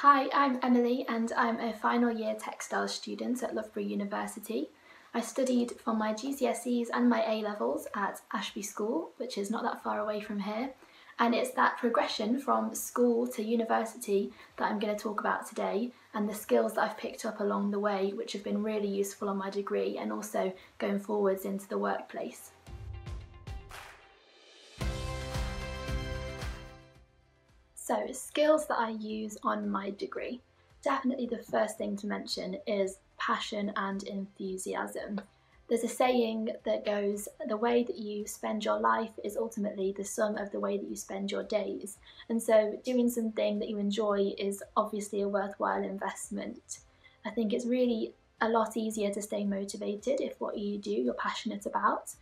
Hi, I'm Emily and I'm a final year textiles student at Loughborough University. I studied for my GCSEs and my A-levels at Ashby School, which is not that far away from here. And it's that progression from school to university that I'm going to talk about today, and the skills that I've picked up along the way, which have been really useful on my degree and also going forwards into the workplace. So, skills that I use on my degree. Definitely the first thing to mention is passion and enthusiasm. There's a saying that goes, the way that you spend your life is ultimately the sum of the way that you spend your days. And so doing something that you enjoy is obviously a worthwhile investment. I think it's really a lot easier to stay motivated if what you do you're passionate about.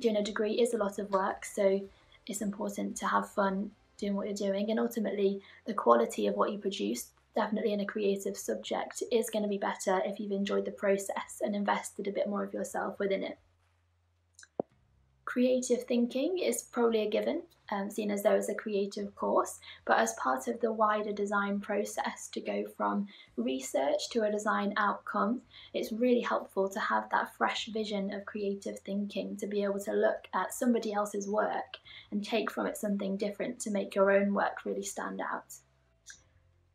Doing a degree is a lot of work, so it's important to have fun doing what you're doing, and ultimately the quality of what you produce, definitely in a creative subject, is going to be better if you've enjoyed the process and invested a bit more of yourself within it. Creative thinking is probably a given, seen as though it's a creative course, but as part of the wider design process to go from research to a design outcome, it's really helpful to have that fresh vision of creative thinking, to be able to look at somebody else's work and take from it something different to make your own work really stand out.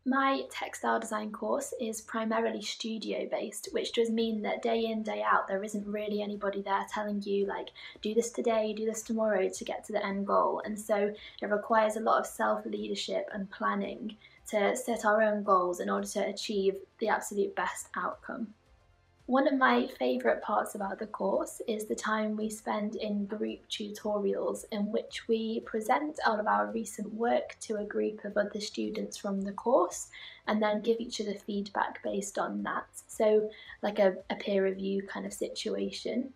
My textile design course is primarily studio based, which does mean that day in, day out, there isn't really anybody there telling you, like, do this today, do this tomorrow to get to the end goal. And so it requires a lot of self-leadership and planning to set our own goals in order to achieve the absolute best outcome. One of my favourite parts about the course is the time we spend in group tutorials, in which we present all of our recent work to a group of other students from the course and then give each other feedback based on that. So like a peer review kind of situation.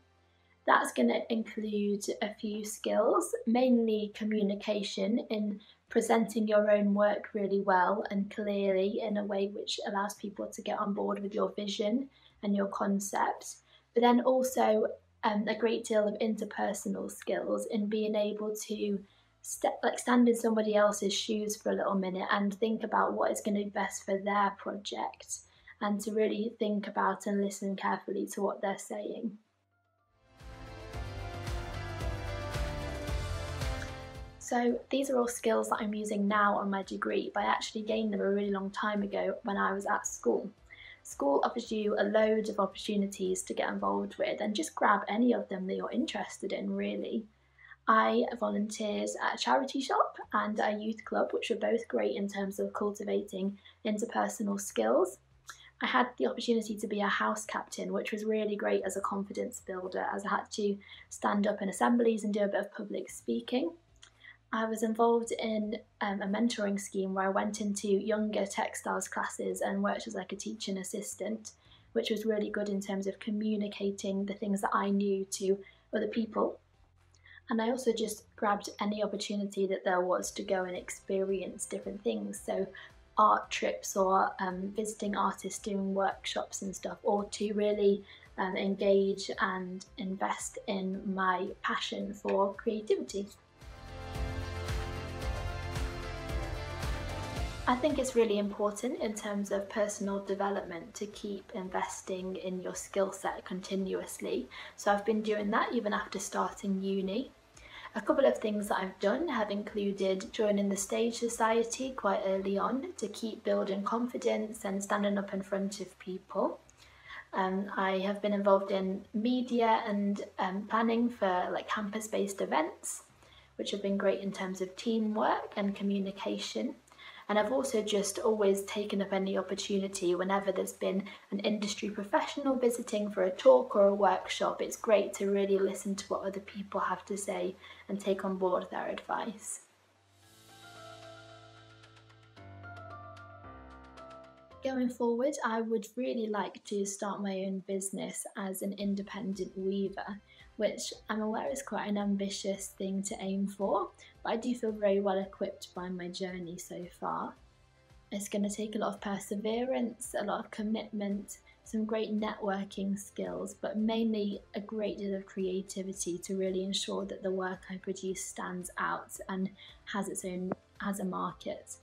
That's going to include a few skills, mainly communication, in presenting your own work really well and clearly in a way which allows people to get on board with your vision and your concept, but then also a great deal of interpersonal skills in being able to stand in somebody else's shoes for a little minute and think about what is going to be best for their project, and to really think about and listen carefully to what they're saying. So these are all skills that I'm using now on my degree, but I actually gained them a really long time ago when I was at school. School offers you a load of opportunities to get involved with, and just grab any of them that you're interested in, really. I volunteered at a charity shop and a youth club, which were both great in terms of cultivating interpersonal skills. I had the opportunity to be a house captain, which was really great as a confidence builder, as I had to stand up in assemblies and do a bit of public speaking. I was involved in a mentoring scheme where I went into younger textiles classes and worked as like a teaching assistant, which was really good in terms of communicating the things that I knew to other people. And I also just grabbed any opportunity that there was to go and experience different things. So art trips or visiting artists doing workshops and stuff, or to really engage and invest in my passion for creativity. I think it's really important in terms of personal development to keep investing in your skill set continuously. So I've been doing that even after starting uni. A couple of things that I've done have included joining the Stage Society quite early on to keep building confidence and standing up in front of people. I have been involved in media and planning for like campus-based events, which have been great in terms of teamwork and communication. And I've also just always taken up any opportunity whenever there's been an industry professional visiting for a talk or a workshop. It's great to really listen to what other people have to say and take on board their advice. Going forward, I would really like to start my own business as an independent weaver, which I'm aware is quite an ambitious thing to aim for, but I do feel very well equipped by my journey so far. It's going to take a lot of perseverance, a lot of commitment, some great networking skills, but mainly a great deal of creativity to really ensure that the work I produce stands out and has a market.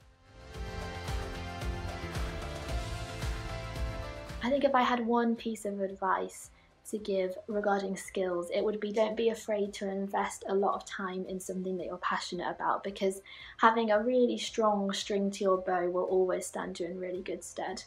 I think if I had one piece of advice to give regarding skills, it would be don't be afraid to invest a lot of time in something that you're passionate about, because having a really strong string to your bow will always stand you in really good stead.